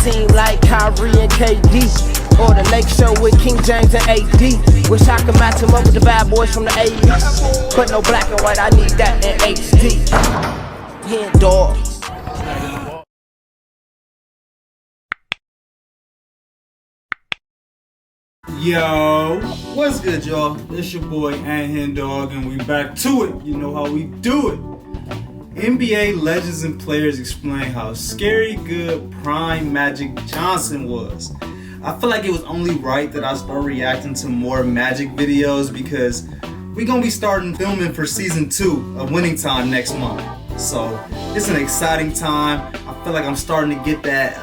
team like Kyrie and KD. Or the Lake Show with King James and AD. Wish I could match him up with the bad boys from the 80s. But no black and white, I need that in HD. HenDawgz. Yo, what's good, y'all? It's your boy HenDawgz, and we back to it. You know how we do it. NBA legends and players explain how scary good prime Magic Johnson was. I feel like it was only right that I start reacting to more Magic videos because we're gonna be starting filming for season 2 of Winning Time next month. So it's an exciting time. I feel like I'm starting to get that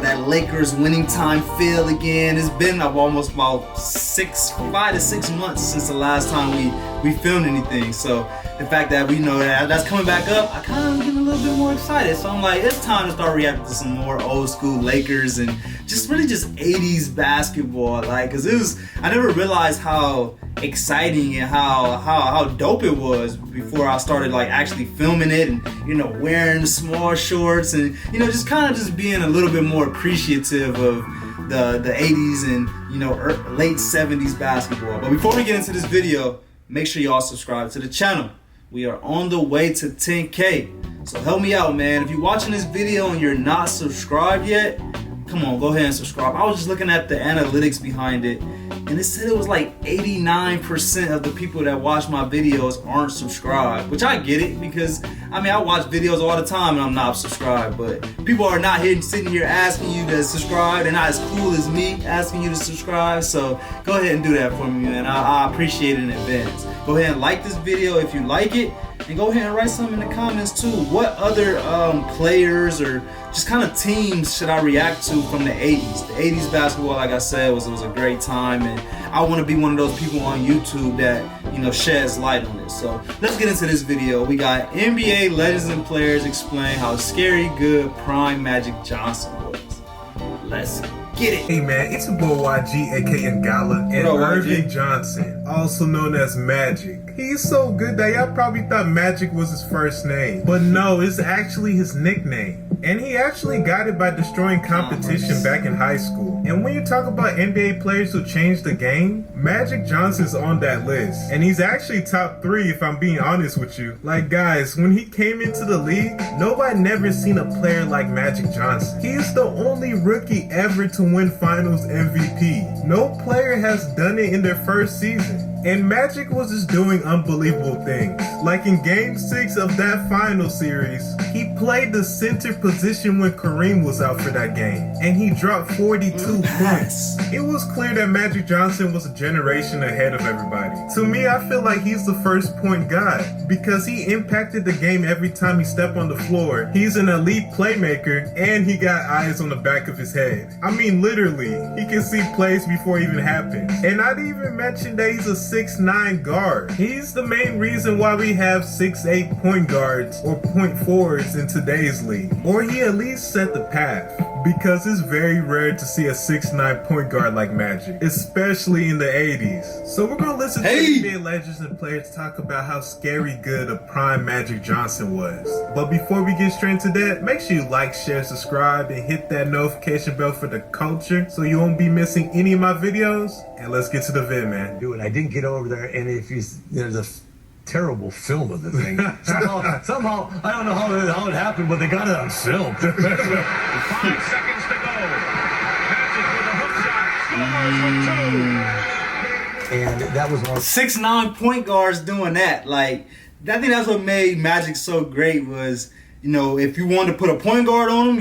that Lakers Winning Time feel again. It's been almost about 5 to 6 months since the last time we filmed anything. So the fact that we know that that's coming back up, I kind of getting a little bit more excited. So I'm like, it's time to start reacting to some more old school Lakers and just 80s basketball. Like, cause I never realized how exciting and how dope it was before I started like actually filming it and wearing small shorts and just kind of being a little bit more appreciative of the 80s and late 70s basketball. But before we get into this video, make sure y'all subscribe to the channel. We are on the way to 10K, so help me out, man. If you're watching this video and you're not subscribed yet, come on, go ahead and subscribe. I was just looking at the analytics behind it, and it said it was like 89% of the people that watch my videos aren't subscribed, which I get it because I watch videos all the time and I'm not subscribed, but people are not sitting here asking you to subscribe. They're not as cool as me asking you to subscribe, so go ahead and do that for me, man. I appreciate it in advance. Go ahead and like this video if you like it, and go ahead and write something in the comments too. What other players or just kind of teams should I react to from the 80s? The 80s basketball, like I said, was a great time, and I want to be one of those people on YouTube that sheds light on it. So let's get into this video. We got NBA legends and players explain how scary good prime Magic Johnson was. Let's get it. Hey man, it's your boy YG, aka Ngala, and Irving Johnson, also known as Magic. He's so good that y'all probably thought Magic was his first name, but no, it's actually his nickname. And he actually got it by destroying competition back in high school. And when you talk about NBA players who changed the game, Magic Johnson's on that list. And he's actually top 3 if I'm being honest with you. Like guys, when he came into the league, nobody never seen a player like Magic Johnson. He is the only rookie ever to win Finals MVP. No player has done it in their first season. And Magic was just doing unbelievable things. Like in Game 6 of that final series, he played the center position when Kareem was out for that game, and he dropped 42 points. It was clear that Magic Johnson was a generation ahead of everybody. To me, I feel like he's the first point guard because he impacted the game every time he stepped on the floor. He's an elite playmaker, and he got eyes on the back of his head. Literally, he can see plays before it even happens. And I didn't even mention that he's a 6'9" guard. He's the main reason why we have 6'8" point guards or point forwards in today's league. Or he at least set the path, because it's very rare to see a 6'9" point guard like Magic, especially in the 80s. So we're gonna listen to NBA legends and players talk about how scary good a prime Magic Johnson was. But before we get straight into that, make sure you like, share, subscribe, and hit that notification bell for the culture so you won't be missing any of my videos. And let's get to the vid, man. I didn't get over there, and if you there's a terrible film of the thing. Somehow, I don't know how it happened, but they got it on film. 5 seconds to go. Magic with a hook shot. And that was one. 6'9" point guards doing that. Like, I think that's what made Magic so great was, if you wanted to put a point guard on him,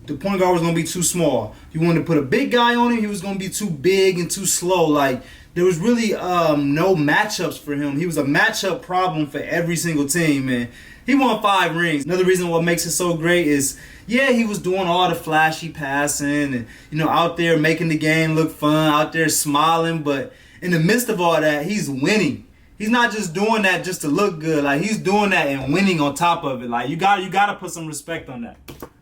the point guard was going to be too small. If you wanted to put a big guy on him, he was going to be too big and too slow. Like, there was really no matchups for him. He was a matchup problem for every single team, and he won 5 rings. Another reason what makes it so great is, yeah, he was doing all the flashy passing and, out there making the game look fun, out there smiling, but in the midst of all that, he's winning. He's not just doing that just to look good. Like, he's doing that and winning on top of it. Like, you gotta put some respect on that.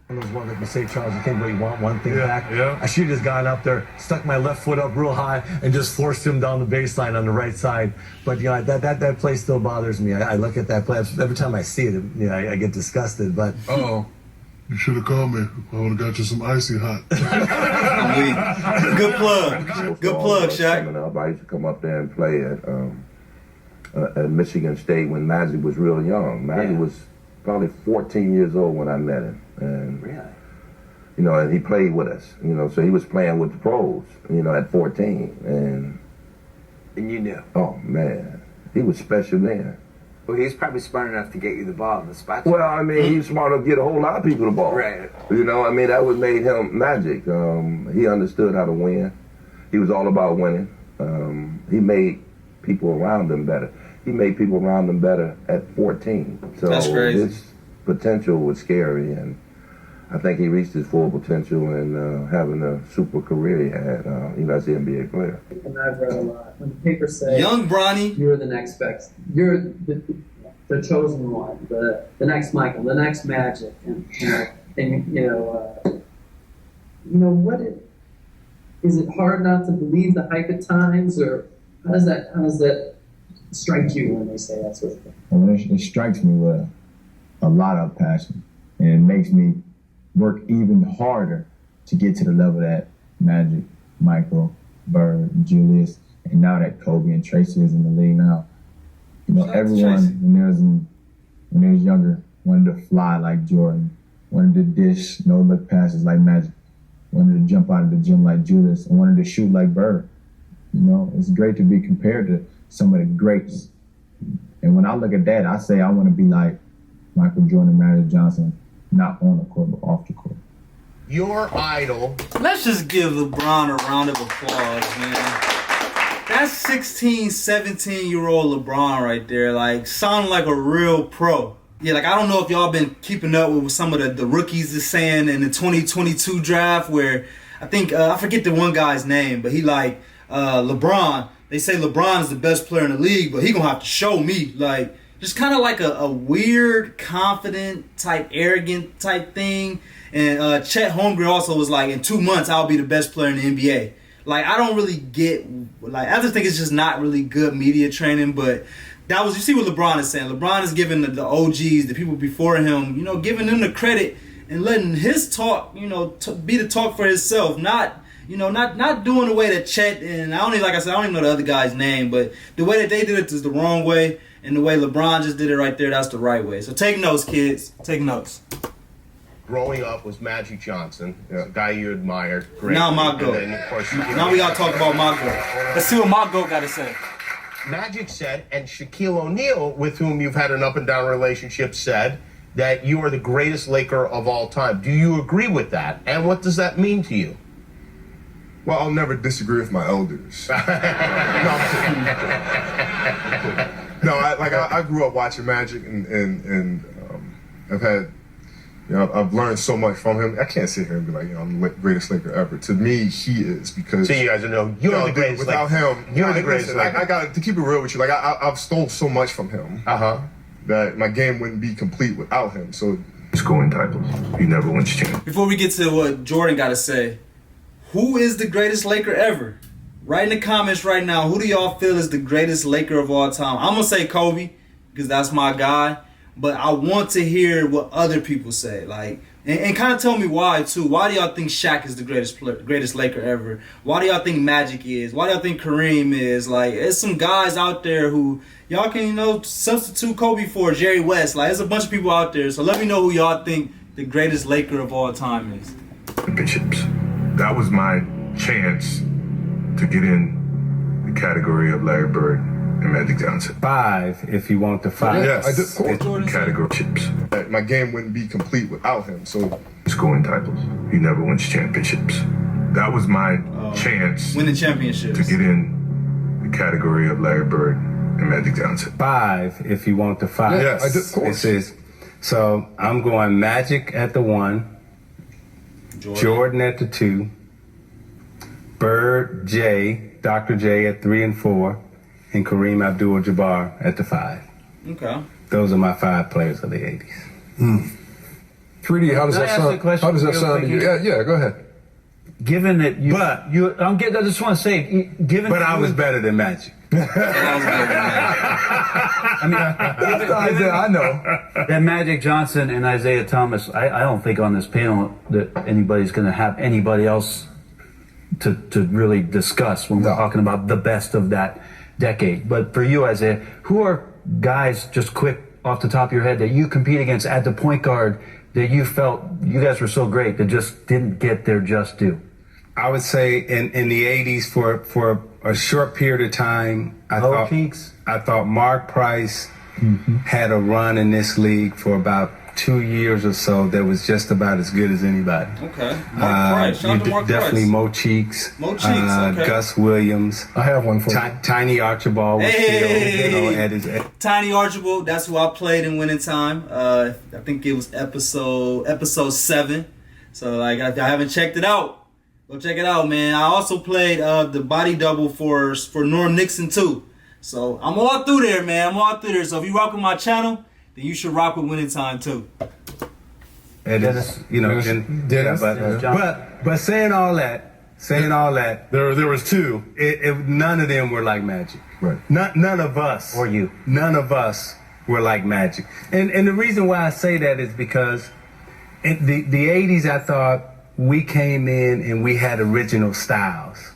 I was one of the say, Charles, you can't really want one thing back. Yeah. I should have just gone up there, stuck my left foot up real high, and just forced him down the baseline on the right side. But that play still bothers me. I look at that play every time I see it. I get disgusted. But You should have called me. I would have got you some icy hot. Good plug. Good plug, Shaq. I used to come up there and play at Michigan State when Magic was real young. Magic was probably 14 years old when I met him. And, you know, and he played with us, you know, so he was playing with the pros, you know, at 14. And you knew? Oh, man. He was special then. Well, he's probably smart enough to get you the ball in the spot. Well, I mean, he was smart enough to get a whole lot of people the ball. Right. You know, I mean, that what made him Magic. He understood how to win. He was all about winning. He made people around him better. He made people around him better at 14. So that's crazy. His potential was scary, and I think he reached his full potential in having a super career he had, you know, as an NBA player. And I've read a lot. When the papers say, Young Bronny, you're the next best, you're the chosen one, the next Michael, the next Magic, and what is it hard not to believe the hype at times, or how does that strike you when they say that sort of thing? Well, it strikes me with a lot of passion, and it makes me work even harder to get to the level that Magic, Michael, Bird, Julius, and now that Kobe and Tracy is in the league now. You know, everyone when they was younger wanted to fly like Jordan, wanted to dish no-look passes like Magic, wanted to jump out of the gym like Julius, and wanted to shoot like Bird. You know, it's great to be compared to some of the greats. And when I look at that, I say I want to be like Michael Jordan, Magic Johnson, not on the court, but off the court. Your idol. let's just give LeBron a round of applause, man. That's 16, 17-year-old LeBron right there, like, sounding like a real pro. Yeah, like, I don't know if y'all been keeping up with some of the rookies is saying in the 2022 draft where I think, I forget the one guy's name, but he like, LeBron, they say LeBron is the best player in the league, but he gonna have to show me, like, just kind of like a weird, confident type, arrogant type thing. And Chet Holmgren also was like, in 2 months, I'll be the best player in the NBA. Like, I don't really get, like, I just think it's just not really good media training, but that was, you see what LeBron is saying. LeBron is giving the OGs, the people before him, you know, giving them the credit and letting his talk, you know, be the talk for himself, not doing the way that Chet and I don't even know the other guy's name, but the way that they did it is the wrong way, and the way LeBron just did it right there, that's the right way. So take notes, kids. Take notes. Growing up was Magic Johnson, a guy you admired. Great. Now my goat. And then, of course, now we gotta talk about my goat. Let's see what my goat gotta say. Magic said, and Shaquille O'Neal, with whom you've had an up and down relationship, said that you are the greatest Laker of all time. Do you agree with that? And what does that mean to you? Well, I'll never disagree with my elders. No, I grew up watching Magic, and I've had, you know, I've learned so much from him. I can't sit here and be like, you know, I'm the greatest Laker ever. To me, he is, because. So you guys know you're the greatest. Without him, you're the greatest. I got to keep it real with you. Like I've stole so much from him. That my game wouldn't be complete without him. So Scoring titles. He never wins champions. Before we get to what Jordan gotta say, who is the greatest Laker ever? Write in the comments right now, who do y'all feel is the greatest Laker of all time? I'm gonna say Kobe, because that's my guy. But I want to hear what other people say, like, and kind of tell me why too. Why do y'all think Shaq is the greatest Laker ever? Why do y'all think Magic is? Why do y'all think Kareem is? Like, there's some guys out there who y'all can, you know, substitute Kobe for, Jerry West. Like, there's a bunch of people out there. So let me know who y'all think the greatest Laker of all time is. Championships. That was my chance to get in the category of Larry Bird and Magic Johnson. 5, if you want the 5. yes, I did. The category chips. My game wouldn't be complete without him. So Scoring titles. He never wins championships. That was my chance Winning championships. to get in the category of Larry Bird and Magic Johnson. 5, if you want the 5. yes, I did. It says, so I'm going Magic at the 1, Jordan at the 2, Bird, Dr. J at 3 and 4, and Kareem Abdul-Jabbar at the 5. Okay. Those are my 5 players of the 80s. 3D, how does that sound? How does that sound to you? Yeah, go ahead. Given that you, I just want to say, given but I was better than Magic. I know. That Magic Johnson and Isaiah Thomas, I don't think on this panel that anybody's going to have anybody else to really discuss when we're talking about the best of that decade. But for you, Isaiah, who are guys, just quick off the top of your head, that you compete against at the point guard that you felt you guys were so great that just didn't get their just due? I would say in the 80s for a short period of time, I thought Mark Price had a run in this league for about 2 years or so that was just about as good as anybody. Okay. Mark Price. Shout out to Mark definitely Price. Mo Cheeks. Mo Cheeks, okay. Gus Williams. I have one for you. Tiny Archibald was still, at his Tiny Archibald, that's who I played in Winning Time. I think it was episode 7. So like if I haven't checked it out, go check it out, man. I also played the body double for Norm Nixon too. So I'm all through there, man. I'm all through there. So if you rock with my channel, then you should rock with Winning Time too. Dennis. But saying all that, there was 2. None of them were like Magic. Right. None of us. Or you. None of us were like Magic. And the reason why I say that is because in the 80s, I thought we came in and we had original styles.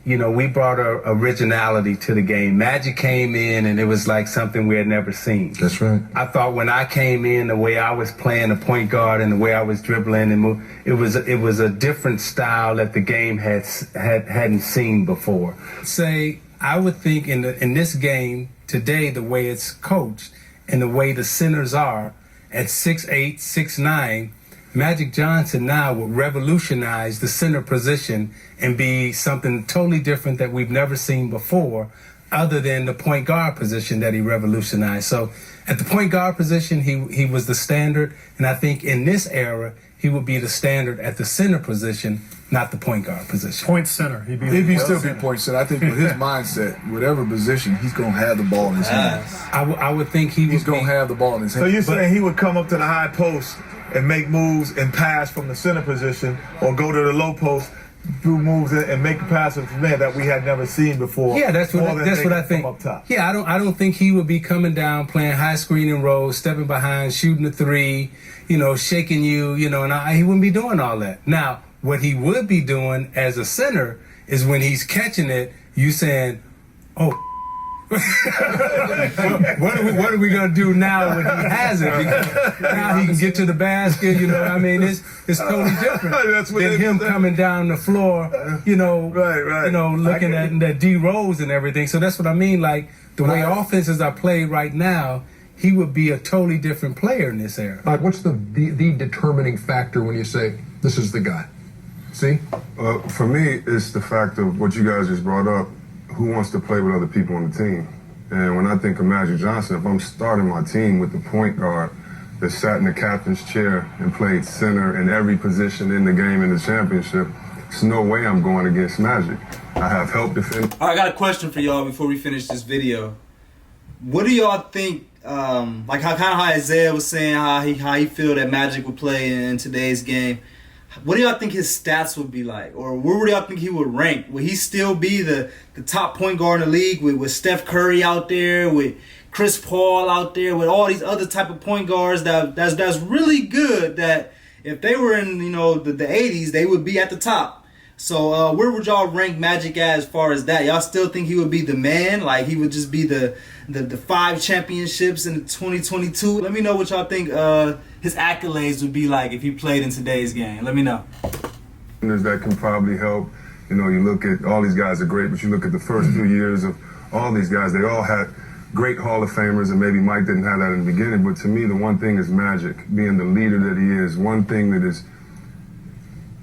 You know, we brought originality to the game. Magic came in and it was like something we had never seen. That's right. I thought when I came in, the way I was playing the point guard and the way I was dribbling and move, it was a different style that the game hadn't seen before. Say, I would think in this game today, the way it's coached and the way the centers are at 6'8", 6'9", Magic Johnson now would revolutionize the center position and be something totally different that we've never seen before, other than the point guard position that he revolutionized. So at the point guard position, he was the standard, and I think in this era, he would be the standard at the center position, not the point guard position. Point center. He'd still be point center. I think with his mindset, whatever position, he's going to have the ball in his hands. I would think he's going to have the ball in his hands. So you're saying he would come up to the high post and make moves and pass from the center position, or go to the low post, do moves and make a pass from there that we had never seen before. Yeah, that's what I think. Up top. Yeah, I don't think he would be coming down, playing high screen and roll, stepping behind, shooting a 3, shaking you, and he wouldn't be doing all that. Now, what he would be doing as a center is when he's catching it, you saying, "Oh." what are we gonna do now when he has it? Because now he can get to the basket. It's totally different than him coming down the floor. Looking at the D Rose and everything. So that's what I mean. Like the way offenses are played right now, he would be a totally different player in this era. What's the determining factor when you say this is the guy? See, for me, it's the fact of what you guys just brought up. Who wants to play with other people on the team? And when I think of Magic Johnson, if I'm starting my team with the point guard that sat in the captain's chair and played center in every position in the game in the championship, there's no way I'm going against Magic. I have help defend. All right, I got a question for y'all before we finish this video. What do y'all think, like how Isaiah was saying how he feel that Magic would play in today's game? What do y'all think his stats would be like? Or where would y'all think he would rank? Would he still be the top point guard in the league with Steph Curry out there, with Chris Paul out there, with all these other type of point guards that's really good, that if they were in the 80s, they would be at the top. So where would y'all rank Magic as far as that? Y'all still think he would be the man? Like he would just be the 5 championships in 2022? Let me know what y'all think his accolades would be like if he played in today's game. Let me know. That can probably help. You look at all these guys are great, but you look at the first 2 years of all these guys, they all had great Hall of Famers, and maybe Mike didn't have that in the beginning, but to me, the one thing is Magic, being the leader that he is. One thing that is,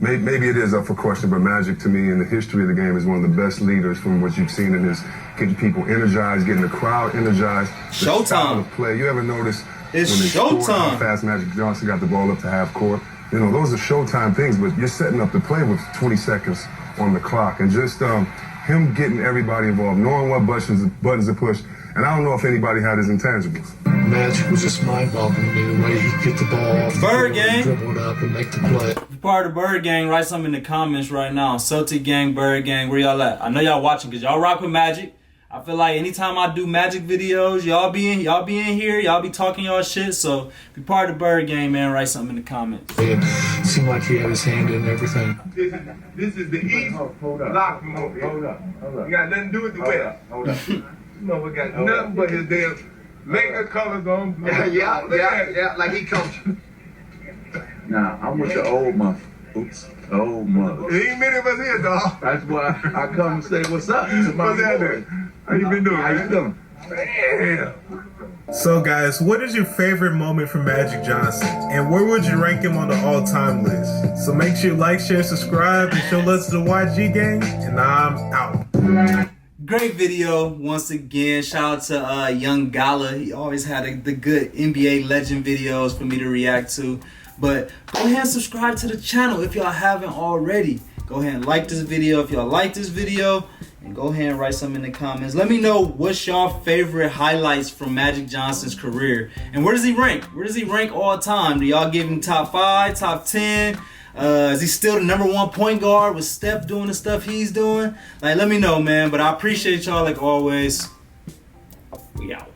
maybe it is up for question, but Magic to me in the history of the game is one of the best leaders from what you've seen in his getting people energized, getting the crowd energized. Showtime. Style of play. You ever notice it's when they showtime. scored, how fast Magic Johnson got the ball up to half court? Those are showtime things, but you're setting up the play with 20 seconds on the clock. And just him getting everybody involved, knowing what buttons to push. And I don't know if anybody had his intangibles. Magic was just mind-boggling me, the way he could get the ball off, Bird Gang, dribble it up and make the play. If you're part of the Bird Gang, write something in the comments right now. Celtic Gang, Bird Gang, where y'all at? I know y'all watching because y'all rock with Magic. I feel like anytime I do Magic videos, y'all be in here, y'all be talking y'all shit. So be part of the Bird Game, man. Write something in the comments. It seemed like he had his hand in everything. This is the East locker room. Hold up. You got nothing to do with the West. Hold up. You know, we got nothing but his damn Laker colors on. Yeah, like he coached. Nah, I'm with the old mother. Oops, old mother. There ain't many of us here, dog. That's why I come and say what's up to my What's happening? How you been doing? How you doing? Damn. So guys, what is your favorite moment from Magic Johnson? And where would you rank him on the all-time list? So make sure you like, share, subscribe, and show love to the YG gang. And I'm out. Great video once again. Shout out to Young Gala. He always had the good NBA legend videos for me to react to. But go ahead and subscribe to the channel if y'all haven't already. Go ahead and like this video if y'all like this video. And go ahead and write something in the comments. Let me know what's y'all favorite highlights from Magic Johnson's career. And where does he rank? Where does he rank all time? Do y'all give him top 5, top 10? Is he still the #1 point guard with Steph doing the stuff he's doing? Like, let me know, man. But I appreciate y'all like always. We out.